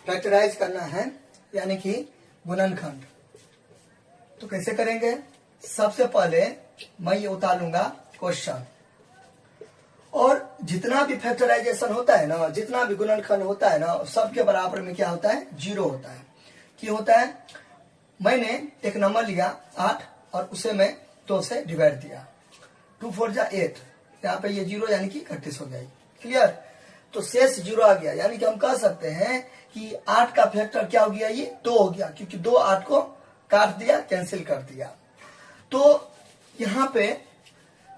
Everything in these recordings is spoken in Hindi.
फैक्टराइज करना है, यानी कि गुणनखंड। तो कैसे करेंगे? सबसे पहले मैं ये उतार लूंगा क्वेश्चन, और जितना भी फैक्टराइजेशन होता है ना, जितना भी गुणनखंड होता है ना, सबके बराबर में क्या होता है? 0 होता है। क्या होता है? मैंने एक नंबर लिया 8 और उसे मैं 2 से डिवाइड दिया, 2 4 जा 8, यहाँ पे ये 0 यानी कि 31 हो जाएगी। क्लियर? तो शेष 0 आ गया, यानी कि हम कह सकते हैं कि 8 का फैक्टर क्या हो गया? ये 2 हो गया, क्योंकि 2 8 को काट दिया, कैंसिल कर दिया। तो यहाँ पे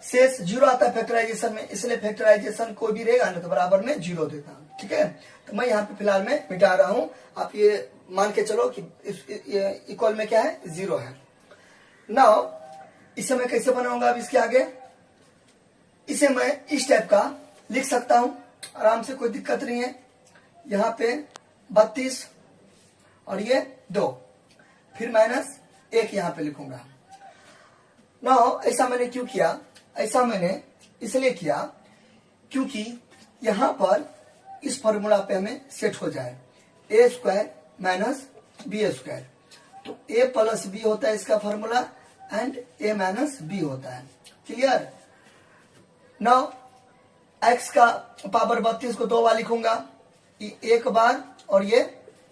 शेष 0 आता है फैक्टराइजेशन में, इसलिए फैक्टराइजेशन कोई भी रहेगा ना तो बराबर में 0 देता हूं। ठीक है, तो मैं यहाँ पे फिलहाल में मिटा रहा हूं। आप ये मान के चलो कि इक्वल में क्या है? 0 है। नाउ इसे मैं कैसे बनाऊंगा? अब इसके आगे इसे मैं इस टाइप का लिख सकता हूं आराम से, कोई दिक्कत नहीं है। यहाँ पे 32 और ये 2, फिर -1 यहाँ पे लिखूंगा। नाउ ऐसा मैंने क्यों किया? ऐसा मैंने इसलिए किया क्योंकि यहां पर इस फॉर्मूला पे हमें सेट हो जाए a² - b²। तो a + b होता है इसका फॉर्मूला, एंड a - b होता है। क्लियर? नाउ x का पावर 32 को 2 बार लिखूंगा, ये 1 बार और ये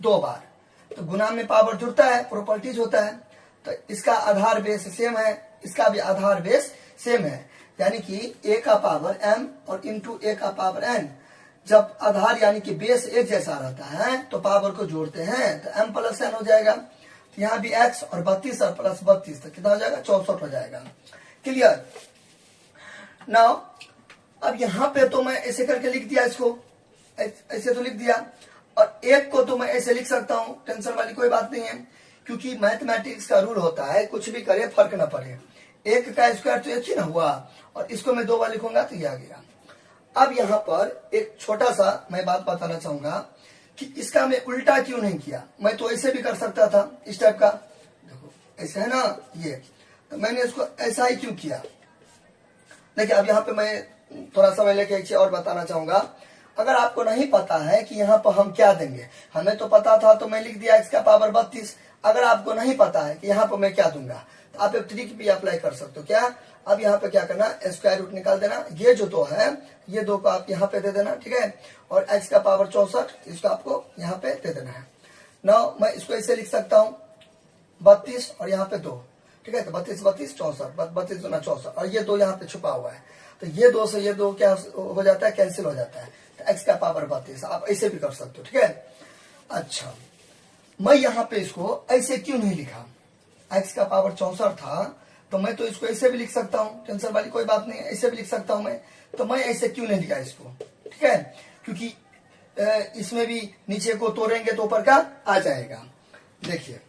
2 बार। तो गुना में पावर जुड़ता है, प्रॉपर्टीज होता है। तो इसका आधार बेस सेम है, इसका भी आधार बेस सेम है, यानी कि a का पावर m और इंटू a का पावर n। जब आधार यानी कि बेस एक जैसा रहता है तो पावर को जोड़ते हैं तो m + n हो जाएगा। तो यहाँ भी x और 32 और प्लस 32 तो कितना हो जाएगा? 64 हो जाएगा। क्लियर? नाउ अब यहाँ पे तो मैं ऐसे करके लिख दिया, इसको ऐसे तो लिख दिया, और 1 को तो मैं ऐसे लिख सकता हूं, टेंशन वाली कोई बात नहीं है, क्योंकि मैथमेटिक्स का रूल होता है कुछ भी करे फर्क ना पड़े। 1 का स्क्वायर तो 1 ही ना हुआ, और इसको मैं 2 बार लिखूंगा तो ये आ गया। अब यहाँ पर एक छोटा सा मैं बात बताना चाहूंगा कि इसका मैं उल्टा क्यों नहीं किया। मैं तो ऐसे भी कर सकता था, इस टाइप का, देखो ऐसे है ना ये, तो मैंने इसको ऐसा ही क्यों किया। देखिए अब यहाँ पे मैं थोड़ा समय लेके एक चीज और बताना चाहूंगा। अगर आपको नहीं पता है कि यहाँ पर हम क्या देंगे, हमें तो पता था तो मैं लिख दिया x का पावर 32। अगर आपको नहीं पता है कि यहाँ पर मैं क्या दूंगा, तो आप एक ट्रिक भी अप्लाई कर सकते हो। क्या? अब यहाँ पे क्या करना? स्क्वायर रूट निकाल देना, ये जो 2 है ये 2 को आप यहाँ पे दे देना। ठीक है, और x का पावर 64 इसको आपको यहाँ पे दे देना है। नाउ मैं इसको ऐसे लिख सकता हूँ 32 और यहाँ पे 2। ठीक है, तो 32 32 64, 32 दूना 64, और ये 2 यहाँ पे छुपा हुआ है, तो ये 2 से ये 2 क्या हो जाता है? कैंसिल हो जाता है। तो x का पावर 32 आप ऐसे भी कर सकते हो। ठीक है, अच्छा मैं यहाँ पे इसको ऐसे क्यों नहीं लिखा? x का पावर 64 था तो मैं तो इसको ऐसे भी लिख सकता हूँ, टेंशन वाली कोई बात नहीं है, ऐसे भी लिख सकता हूँ मैं। तो मैं ऐसे क्यों नहीं लिखा इसको? ठीक है, क्योंकि इसमें भी नीचे को तोड़ेंगे तो ऊपर का आ जाएगा। देखिए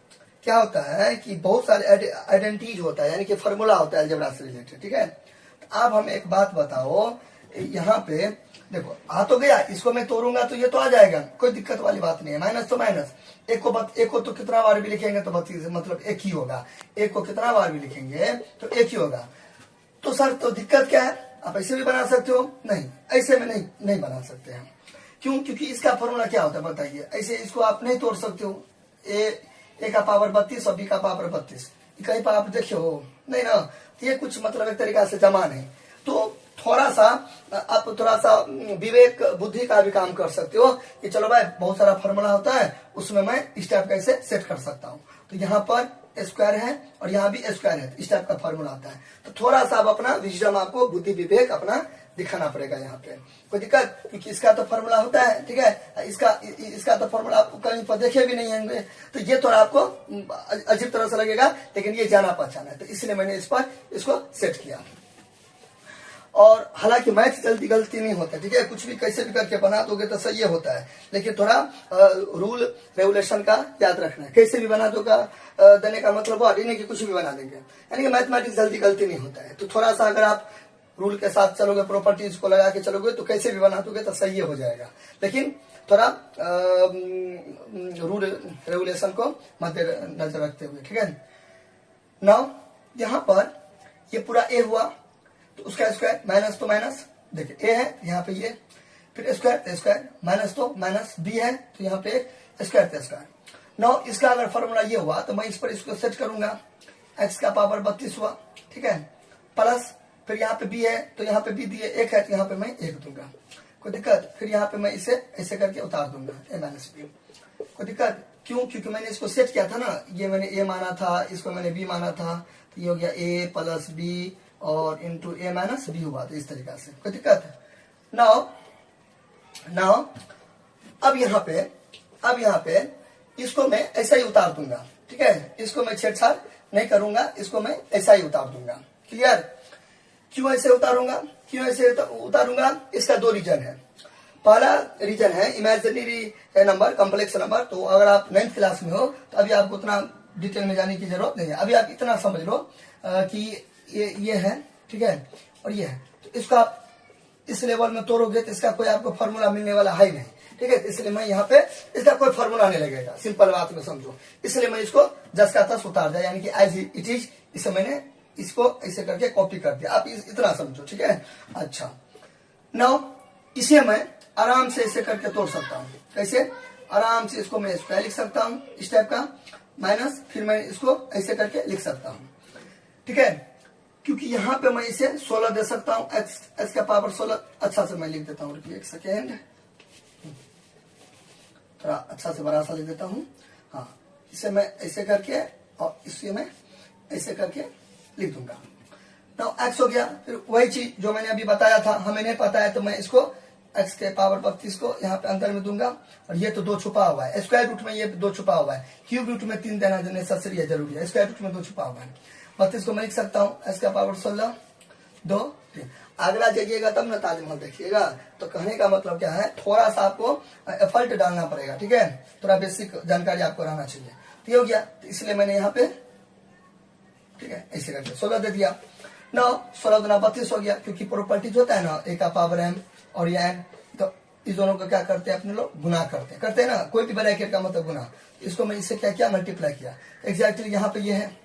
क्या होता है कि बहुत सारे आइडेंटिटीज होता है, यानी कि फॉर्मूला होता है अलजेब्रा से रिलेटेड। ठीक है, तो आप हमें एक बात बताओ, यहाँ पे देखो आ तो गया, इसको मैं तोड़ूंगा तो ये तो आ जाएगा, कोई दिक्कत वाली बात नहीं है। माइनस तो माइनस, एक को तो कितना बार भी लिखेंगे तो 32 मतलब 1 ही होगा, 1 को कितना बार भी लिखेंगे तो 1 ही होगा। तो सर तो दिक्कत क्या है? आप ऐसे भी बना सकते हो, नहीं ऐसे में नहीं बना सकते हैं। क्यों? क्योंकि इसका फॉर्मूला क्या होता है बताइए? ऐसे इसको आप नहीं तोड़ सकते हो। ए का पावर 32 और बी का पावर 32, कहीं पर आप देखिए हो नहीं ना, ये कुछ मतलब एक तरीका से जमा नहीं। तो थोड़ा सा आप थोड़ा सा विवेक बुद्धि का भी काम कर सकते हो कि चलो भाई बहुत सारा फॉर्मूला होता है, उसमें मैं इस टाइप का इसे सेट कर सकता हूँ। तो यहाँ पर स्क्वायर है और यहाँ भी स्क्वायर है, इस टाइप का फॉर्मूला आता है। तो थोड़ा सा आप अपना विजडम, आपको बुद्धि विवेक अपना दिखाना पड़ेगा यहाँ पे। कोई दिक्कत? क्योंकि इसका तो फॉर्मूला होता है। ठीक है, इसका तो फॉर्मूला आप कहीं पर देखे भी नहीं होंगे, तो ये थोड़ा आपको अजीब तरह से लगेगा, लेकिन ये जाना पहचाना है, तो इसलिए मैंने इस पर इसको सेट किया। और हालांकि मैथ जल्दी गलती नहीं होता। ठीक है, कुछ भी कैसे भी करके बना दोगे तो सही होता है, लेकिन थोड़ा रूल रेगुलेशन का याद रखना है। कैसे भी बना दोगा देने का मतलब वो नहीं कि कुछ भी बना देंगे, यानी कि मैथमेटिक्स जल्दी गलती नहीं होता है। तो थोड़ा सा अगर आप रूल के साथ चलोगे, प्रॉपर्टीज को लगा के चलोगे, तो कैसे भी बना दोगे तो सही हो जाएगा, लेकिन थोड़ा रूल रेगुलेशन को मद्देनजर रखते हुए। ठीक है, नाउ यहाँ पर ये पूरा ए हुआ, तो उसका स्क्वायर, माइनस तो माइनस, देखिए ए है यहाँ पे ये, फिर स्क्वायर माइनस तो माइनस बी है, तो यहाँ पे स्क्वायर थे स्क्वायर। नाउ इसका अगर फॉर्मूला ये हुआ तो मैं इस पर इसको सेट करूंगा, x का पावर 32 हुआ, ठीक है, प्लस फिर यहाँ पे b है तो यहाँ पे b दिए 1 है तो यहाँ पे मैं 1 दूंगा, कोई दिक्कत। फिर यहाँ पे मैं इसे ऐसे करके उतार दूंगा a माइनस बी, कोई दिक्कत क्यों? क्योंकि मैंने इसको सेट किया था ना, ये मैंने a माना था, इसको मैंने b माना था, तो ये हो गया a प्लस b और इंटू a माइनस b हुआ, तो इस तरीका से, कोई दिक्कत। नाउ अब यहाँ पे इसको मैं ऐसा ही उतार दूंगा, ठीक है, इसको मैं छेड़छाड़ नहीं करूंगा, इसको मैं ऐसा ही उतार दूंगा, क्लियर। क्यों ऐसे उतारूंगा? इसका दो रीजन है। पहला रीजन है इमेजिनरी नंबर, कॉम्प्लेक्स नंबर। तो अगर आप 9th क्लास में हो तो अभी आपको उतना डिटेल में जाने की जरूरत नहीं है, अभी आप इतना समझ लो कि ये है, ठीक है, और ये है, तो इसका आप इस लेवल में तोड़ोगे तो इसका कोई आपको फॉर्मूला मिलने वाला है नहीं, ठीक है। इसलिए मैं यहाँ पे इसका कोई फॉर्मूला नहीं लगेगा, सिंपल बात में समझो। इसलिए मैं इसको 10 का 10 उतार दिया, यानी कि एज इट इज, इसे मैंने इसको ऐसे करके कॉपी कर दिया, आप इतना समझो, ठीक है। अच्छा, नाउ इसे मैं आराम से ऐसे करके तोड़ सकता हूँ। कैसे? आराम से इसको मैं स्क्वायर लिख सकता हूँ इस टाइप का, माइनस फिर मैं इसको ऐसे करके लिख सकता हूँ, ठीक है। क्योंकि यहाँ पे मैं इसे 16 दे सकता हूँ, x का पावर 16। अच्छा से मैं लिख देता हूँ, रुकिए एक सेकेंड, थोड़ा अच्छा से बड़ा सा लिख देता हूँ। हाँ, इसे मैं ऐसे करके और इसे मैं ऐसे करके लिख दूंगा। नाउ x हो गया। फिर वही चीज जो मैंने अभी बताया था, हमें नहीं पता है तो मैं इसको x के पावर 32 को यहाँ पे अंदर में दूंगा, और ये तो 2 छुपा हुआ है, स्क्वायर रूट में ये 2 छुपा हुआ है, क्यूब रूट में 3 देना नेसेसरी है, जरूरी है, स्क्वायर रूट में 2 छुपा हुआ है। 32 को मैं लिख सकता हूँ x का पावर 16 2 3। अगला जाइएगा तब ना ताजमहल देखिएगा, तो कहने का मतलब क्या है, थोड़ा सा आपको एफर्ट डालना पड़ेगा, ठीक है, थोड़ा बेसिक जानकारी आपको रहना चाहिए। तो ये हो गया, तो इसलिए मैंने यहाँ पे, ठीक है, ऐसे करके 16 दे दिया। ना 16 गुना 32 हो गया, क्योंकि प्रॉपर्टीज होता है ना, a का पावर m और ये n, तो इस दोनों को क्या करते हैं अपने लोग, गुना करते हैं ना, कोई भी ब्रैकेट का मतलब गुना। इसको मैं इससे क्या किया, मल्टीप्लाई किया। एग्जैक्टली यहाँ पे ये है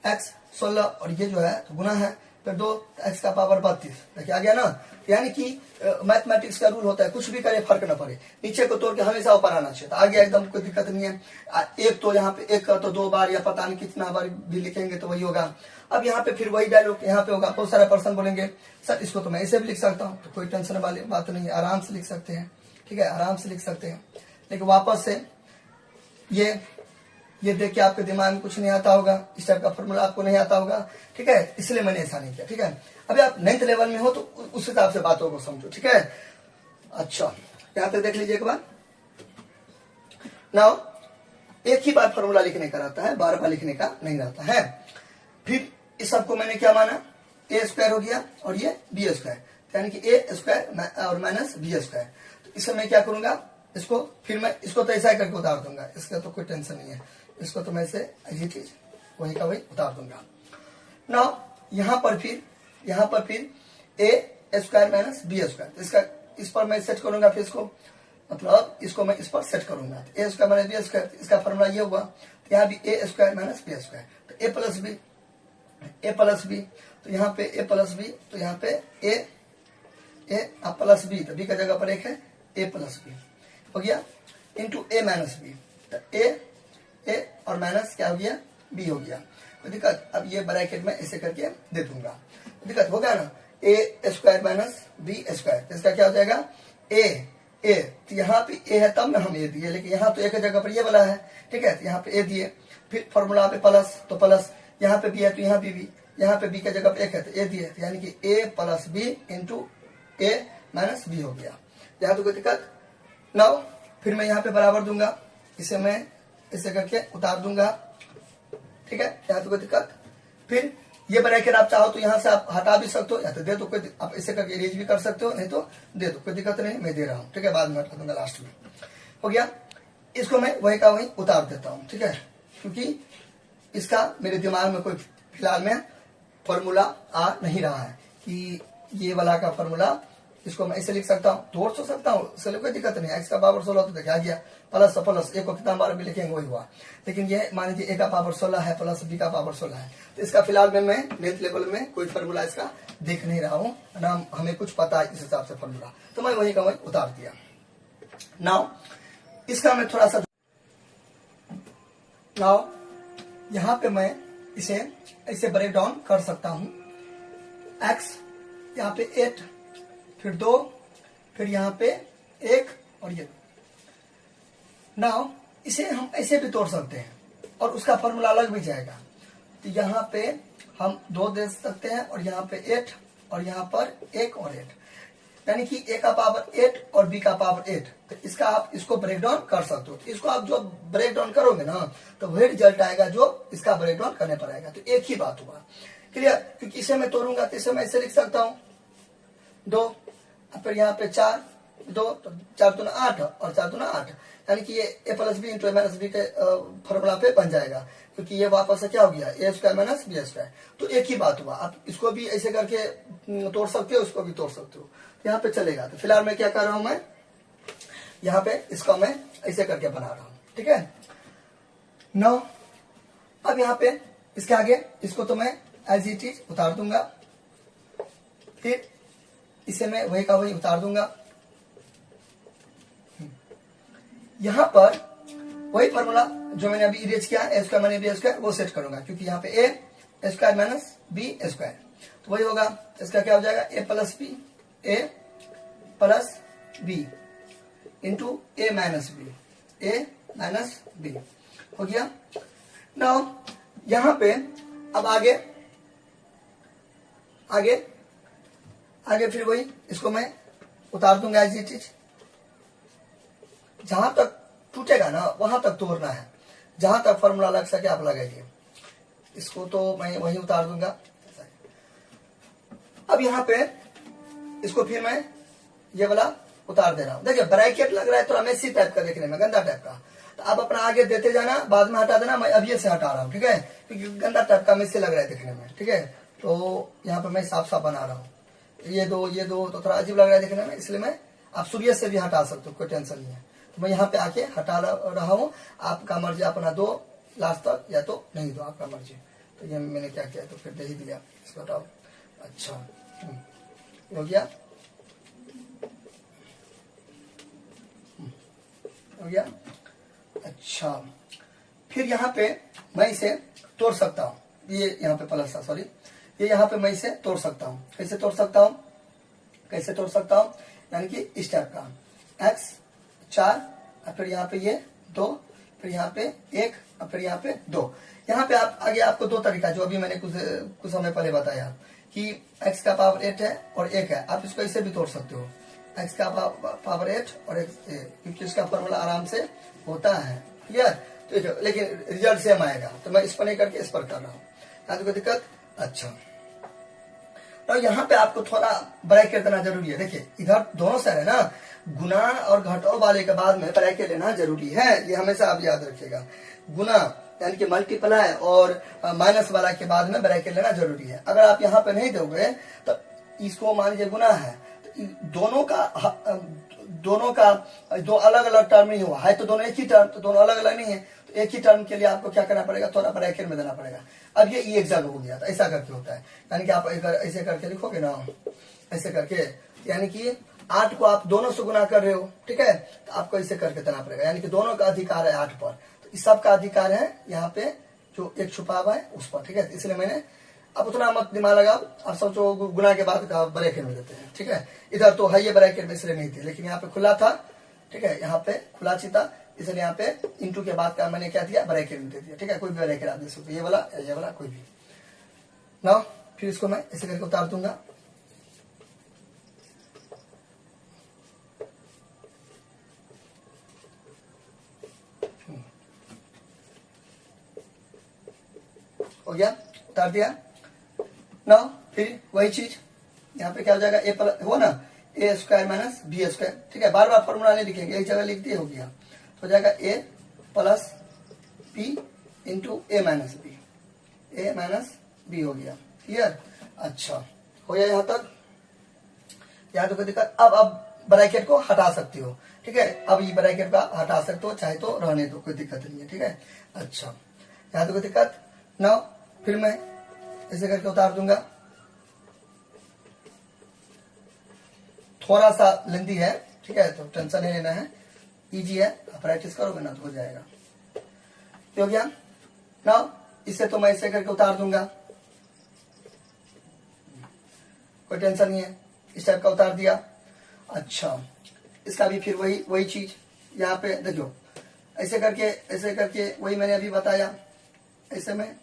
x 16 और ये जो है तो गुना है, फिर 2 x का पावर 32, देखिए आ गया ना। यानी कि मैथमेटिक्स का रूल होता है, कुछ भी करे फर्क ना पड़े, नीचे को तोड़ के हमेशा ऊपर आना चाहिए, तो आ गया एकदम, कोई दिक्कत नहीं है। एक तो यहाँ पे एक तो 2 बार या पता नहीं कितना बार भी लिखेंगे तो वही होगा। अब यहाँ पे फिर वही डायलॉग यहाँ पे होगा, बहुत सारा पर्सन बोलेंगे सर इसको तो मैं ऐसे भी लिख सकता हूँ, तो कोई टेंशन वाली बात नहीं है, आराम से लिख सकते हैं, ठीक है, आराम से लिख सकते हैं। लेकिन वापस से ये देख के आपके दिमाग में कुछ नहीं आता होगा, इस टाइप का फॉर्मूला आपको नहीं आता होगा, ठीक है, इसलिए मैंने ऐसा नहीं किया, ठीक है। अभी आप 9th लेवल में हो तो उस हिसाब से बातों को समझो, ठीक है। अच्छा, यहाँ पे देख लीजिए एक बार। नाउ एक ही बार फॉर्मूला लिखने का रहता है, बार बार लिखने का नहीं रहता है। फिर इस सबको मैंने क्या माना, a स्क्वायर हो गया और ये b स्क्वायर, यानी कि a स्क्वायर और माइनस b स्क्वायर। तो इसे मैं क्या करूंगा, इसको फिर मैं इसको तो ऐसा ही करके उतार दूंगा, इसका तो कोई टेंशन नहीं है, इसको तो मैं इसे ये चीज वही का वही उतार दूंगा। नाउ यहाँ पर फिर a square minus b square, इसका इस पर मैं सेट करूंगा, फिर इसको मतलब इसको मैं इस पर सेट करूंगा, तो a square minus b square, इसका फॉर्मूला ये हुआ। तो यहाँ भी a square minus b square, तो a प्लस b, तो यहाँ पे a प्लस b, तो यहाँ पे a प्लस b, तो b का जगह पर एक है a प्लस b हो गया, इंटू a माइनस b, तो a और माइनस क्या हो गया, b हो गया। कोई दिक्कत? अब ये ब्रैकेट में ऐसे करके दे दूंगा, दिक्कत हो गया ना, a square minus b square, इसका क्या हो जाएगा a, तो यहाँ पे a है तब ना हम a दिए, लेकिन यहाँ तो एक जगह पर ये वाला है, ठीक है, तो यहाँ पे a दिए, फिर फॉर्मूला पे प्लस, तो प्लस, यहाँ पे b है तो यहाँ भी b, यहाँ पे b का जगह पे एक है तो a दिए, यानी कि a plus b into a minus b हो गया। यहाँ तो कोई दिक्कत। नाउ फिर मैं यहाँ पे बराबर दूंगा, इसे मैं ऐसे करके उतार दूंगा, ठीक है, यहाँ तो कोई दिक्कत। फिर ये ब्रैकेट आप चाहो तो यहाँ से आप हटा भी सकते हो, या तो दे दो, कोई आप ऐसे करके इरेज भी कर सकते हो, नहीं तो दे दो, कोई दिक्कत नहीं, मैं दे रहा हूँ, ठीक है, बाद में हटा दूंगा लास्ट में। हो गया, इसको मैं वही का वही उतार देता हूँ, ठीक है, क्योंकि इसका मेरे दिमाग में कोई फिलहाल में फॉर्मूला आ नहीं रहा है कि ये वाला का फॉर्मूला, इसको मैं ऐसे लिख सकता हूँ, तोड़ तो सकता हूँ, इसलिए कोई दिक्कत नहीं है। x का पावर 16 तो देखा गया, प्लस प्लस एक को कितना बार भी लिखेंगे वही हुआ, लेकिन ये मान लीजिए a का पावर 16 है प्लस b का पावर 16 है, तो इसका फिलहाल में मैं 9th लेवल में कोई फॉर्मूला इसका देख नहीं रहा हूँ ना, हमें कुछ पता है इस हिसाब से फॉर्मूला, तो मैं वही का वही उतार दिया। नाउ इसका मैं थोड़ा सा नाउ यहां पे मैं इसे ऐसे ब्रेक डाउन कर सकता हूं। x यहाँ पे 8, फिर 2, फिर यहाँ पे 1 और ये 2। नाउ इसे हम ऐसे भी तोड़ सकते हैं और उसका फॉर्मूला अलग भी जाएगा। तो यहाँ पे हम 2 दे सकते हैं और यहाँ पे 8 और यहाँ पर 1 और 8, यानी कि a का पावर 8 और b का पावर 8। तो इसका आप इसको ब्रेक डाउन कर सकते हो। तो इसको आप जो ब्रेक डाउन करोगे ना तो वही रिजल्ट आएगा जो इसका ब्रेक डाउन करने पर आएगा। तो एक ही बात हुआ, क्लियर। क्योंकि इसे मैं तोड़ूंगा तो इसे मैं ऐसे लिख सकता हूँ 2, फिर यहाँ पे 4, 2 तो 4 दूना 8 और 4 दूना 8, यानी कि ये a plus B into A minus B के फॉर्मूला पे बन जाएगा। क्योंकि ये वापस से क्या हो गया A square minus B square. तो एक ही बात हुआ। आप इसको भी ऐसे करके तोड़ सकते हो, इसको भी तोड़ सकते हो, यहाँ पे चलेगा। तो फिलहाल मैं क्या कर रहा हूं, मैं यहाँ पे इसको मैं ऐसे करके बना रहा हूं, ठीक है। नो अब यहाँ पे इसके आगे इसको तो मैं एज इट इज उतार दूंगा, फिर इसे मैं वही का वही उतार दूंगा। यहां पर वही फॉर्मूला जो मैंने अभी इरेज किया ए स्क्वायर माइनस बी स्क्वायर वो सेट करूंगा, क्योंकि यहाँ पे ए स्क्वायर माइनस बी स्क्वायर तो वही होगा। इसका क्या हो जाएगा ए plus B into A minus B हो गया। नाउ यहां पे अब आगे फिर वही इसको मैं उतार दूंगा एज इट इज। जहां तक टूटेगा ना वहां तक तोड़ना है, जहां तक फॉर्मूला लग सके आप लगाइए। इसको तो मैं वही उतार दूंगा। अब यहाँ पे इसको फिर मैं ये वाला उतार दे रहा हूं। देखिए ब्रैकेट लग रहा है थोड़ा मेसी टाइप का देखने में, गंदा टाइप का। तो आप अपना आगे देते जाना, बाद में हटा देना। मैं अब ये से हटा रहा हूँ, ठीक है, क्योंकि गंदा टाइप का मेसी लग रहा है देखने में, ठीक है। तो यहाँ पे मैं साफ साफ बना रहा हूँ। ये दो तो थोड़ा अजीब लग रहा है देखने में, इसलिए मैं आप सूर्य से भी हटा सकते हो, कोई टेंशन नहीं है। तो मैं यहाँ पे आके हटा रहा हूँ। आपका मर्जी, अपना दो लास्ट तक या तो नहीं दो, आपका मर्जी। तो ये मैंने क्या किया, तो फिर दे ही दिया, इसको हटाओ। अच्छा हो गया, हो गया। अच्छा फिर यहाँ पे मैं इसे तोड़ सकता हूँ। ये यहाँ पे प्लस था, सॉरी, ये यहाँ पे मैं इसे तोड़ सकता हूँ। कैसे तोड़ सकता हूँ, यानी कि इस टाइप का x 4 और फिर यहाँ पे ये 2, फिर यहाँ पे 1 और फिर यहाँ पे 2। यहाँ पे आप आगे आपको दो तरीका, जो अभी मैंने कुछ समय पहले बताया कि x का पावर 8 है और 1 है। आप इसको ऐसे भी तोड़ सकते हो, x का पावर 8 और 1, क्योंकि इसका फॉर्मूला आराम से होता है, क्लियर। तो लेकिन रिजल्ट सेम आएगा। तो मैं इस पर नहीं करके इस पर कर रहा हूँ, यहाँ कोई दिक्कत। अच्छा तो यहाँ पे आपको थोड़ा ब्रैकेट देना जरूरी है। देखिए इधर दोनों साइड है ना, गुना और घटाओ वाले के बाद में ब्रैकेट लेना जरूरी है, ये हमेशा आप याद रखिएगा। गुना यानी कि मल्टीप्लाई और माइनस वाला के बाद में ब्रैकेट लेना जरूरी है। अगर आप यहाँ पे नहीं दोगे तो इसको मान लीजिए गुना है, तो दोनों का दो अलग अलग टर्म नहीं हुआ है, तो दोनों एक ही टर्म, तो दोनों अलग अलग नहीं है। तो एक ही टर्म के लिए आपको क्या करना पड़ेगा, थोड़ा ब्रैकेट में देना पड़ेगा। अब ये एग्जाम हो गया था, ऐसा करके होता है। यानी कि आप ऐसे करके लिखोगे ना, ऐसे करके, यानी कि 8 को आप दोनों से गुना कर रहे हो, ठीक है, तो आपको ऐसे करके देना पड़ेगा। यानी कि दोनों का अधिकार है 8 पर, तो इस सब का अधिकार है यहाँ पे जो एक छुपा हुआ है उस पर, ठीक है। इसलिए मैंने, अब उतना मत दिमाग लगाओ, आप सोचो गुना के बाद का ब्रैकेट में देते हैं, ठीक है। इधर तो है ये ब्रैकेट में, इसलिए नहीं थे, लेकिन यहाँ पे खुला था, ठीक है, यहाँ पे खुला था, इसलिए यहाँ पे इंटू के बाद का मैंने क्या दिया, ब्रैकेट में दे दिया, ठीक है। कोई भी ब्रैकेट आप दे सकते, ये वाला कोई भी ना। फिर इसको मैं ऐसे करके उतार दूंगा। हो गया, उतार दिया ना। फिर वही चीज यहाँ पे क्या हो जाएगा, ए प्लस हो ना, ए स्क्वायर माइनस बी स्क्वायर, ठीक है। बार बार फॉर्मूला नहीं लिखेंगे, एक जगह लिख दिए, हो गया। तो हो जाएगा ए plus B into A minus B हो गया, क्लियर। अच्छा हो गया यहाँ तक, यहाँ तो कोई दिक्कत। अब ब्रैकेट को हटा सकती हो, ठीक है। अब ये ब्रैकेट का हटा सकते हो, चाहे तो रहने दो, कोई दिक्कत नहीं है, ठीक है। अच्छा यहाँ तो कोई दिक्कत ना। फिर मैं ऐसे करके उतार दूंगा। थोड़ा सा लेंदी है, ठीक है, तो टेंशन नहीं लेना है। इजी है, आप प्रैक्टिस करोगे ना तो हो जाएगा। तो हो गया ना, इससे तो मैं ऐसे करके उतार दूंगा, कोई टेंशन नहीं है, इस टाइप का उतार दिया। अच्छा, इसका भी फिर वही चीज यहाँ पे देखो, ऐसे करके वही मैंने अभी बताया, ऐसे में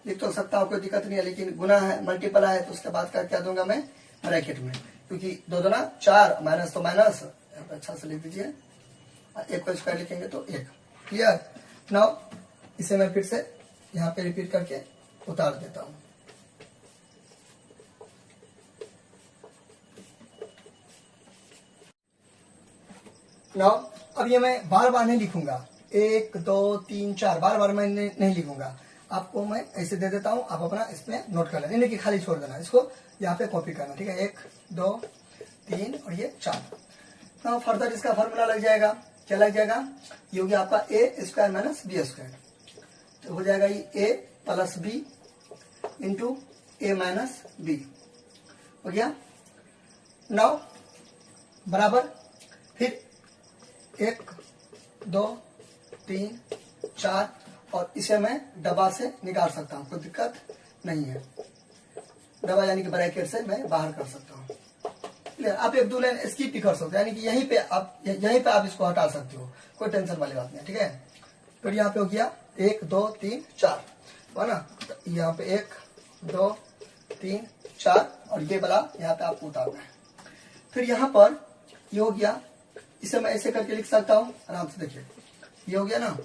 लिख तो सकता हूँ, कोई दिक्कत नहीं है, लेकिन गुना है, मल्टीपल है, तो उसके बाद क्या दूंगा मैं ब्रैकेट में, क्योंकि 2 दूना 4, माइनस तो माइनस, यहाँ पे अच्छा से लिख दीजिए, एक को स्क्वायर लिखेंगे तो 1। क्लियर। नाउ इसे मैं फिर से यहाँ पे रिपीट करके उतार देता हूँ। नाउ अब ये मैं बार बार नहीं लिखूंगा, 1 2 3 4 बार बार मैं नहीं लिखूंगा, आपको मैं ऐसे दे देता हूं, आप अपना इसमें नोट कर लेना, नहीं कि खाली छोड़ देना, इसको यहाँ पे कॉपी करना, ठीक है। 1 2 3 और ये 4। नाउ फर्दर इसका फॉर्मूला लग जाएगा, क्या लग जाएगा, ये हो गया आपका ए स्क्वायर माइनस बी स्क्वायर, तो हो जाएगा ये ए plus B into A minus B, हो गया। नाउ बराबर फिर 1 2 3 4 और इसे मैं डबा से निकाल सकता हूँ, कोई दिक्कत नहीं है, डबा यानी कि ब्रैकेट से मैं बाहर कर सकता हूँ। आप 1-2 लाइन स्किप भी कर सकते हो, यानी कि यहीं पे आप इसको हटा सकते हो, कोई टेंशन वाली बात नहीं है, ठीक है। फिर यहाँ पे हो गया 1 2 3 4, है ना, तो यहाँ पे 1 2 3 4 और ये वाला यहाँ पे आपको उतारना है। फिर यहाँ पर ये हो गया, इसे मैं ऐसे करके लिख सकता हूँ, आराम से देखिए, ये हो गया ना,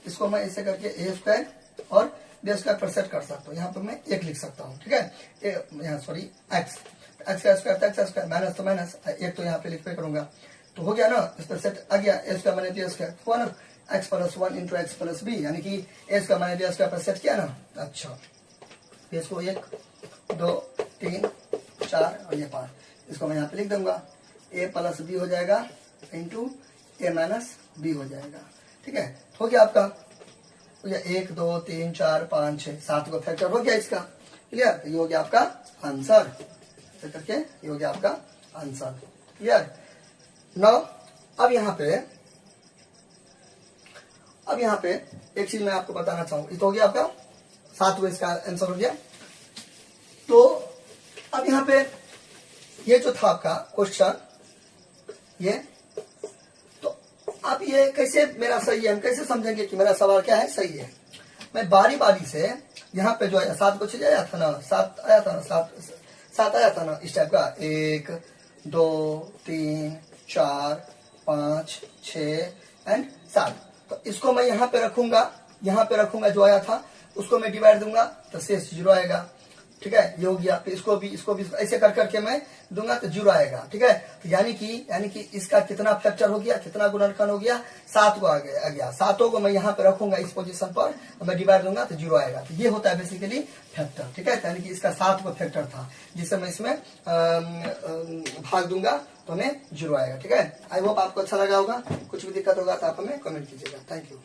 इसको मैं ऐसे करके ए स्क्वायर और बी स्क्वायर पर सेट कर सकता हूँ, यहाँ पर मैं 1 लिख सकता हूँ, ठीक है। यहाँ सॉरी एक्स का स्क्वायर, एक्स स्क्वायर, माइनस तो माइनस 1 तो यहाँ पे लिख पे करूंगा, तो हो गया ना, इस पर सेट आ गया, A square minus B square हुआ ना, X plus 1 into X plus B, यानी कि A square minus B square पर सेट किया ना। अच्छा, इसको 1 2 3 4 और ये 5, इसको मैं यहाँ पे लिख दूंगा, ए प्लस बी हो जाएगा इंटू ए माइनस बी हो जाएगा, ठीक है। हो गया आपका, हो गया 1 2 3 4 5 6 7 को फैक्टर हो गया इसका, क्लियर। ये हो गया आपका आंसर, करके ये हो गया आपका आंसर, क्लियर। नाउ अब यहाँ पे एक चीज मैं आपको बताना चाहूंगा, तो हो गया आपका 7वां इसका आंसर हो गया। तो अब यहाँ पे ये जो था आपका क्वेश्चन, ये तो अब ये कैसे मेरा सही है, हम कैसे समझेंगे कि मेरा सवाल क्या है, सही है। मैं बारी बारी से यहाँ पे जो है 7 को चीज आया था ना, 7 आया था ना, इस टाइप का 1 2 3 4 5 6 एंड 7, तो इसको मैं यहाँ पे रखूंगा, जो आया था उसको मैं डिवाइड दूंगा तो शेष 0 आएगा, ठीक है। ये हो गया, फिर इसको भी ऐसे कर करके मैं दूंगा तो 0 आएगा, ठीक है। तो यानी कि इसका कितना फैक्टर हो गया, कितना गुणनखंड हो गया, 7 को आ गया, 7 को मैं यहाँ पे रखूंगा इस पोजीशन पर, मैं डिवाइड दूंगा तो 0 आएगा, तो ये होता है बेसिकली फैक्टर, ठीक है। यानी कि इसका 7 को फैक्टर था, जिससे मैं इसमें भाग दूंगा तो हमें 0 आएगा, ठीक है। आई होप आपको अच्छा लगा होगा, कुछ भी दिक्कत होगा तो आप हमें कमेंट कीजिएगा। Thank you.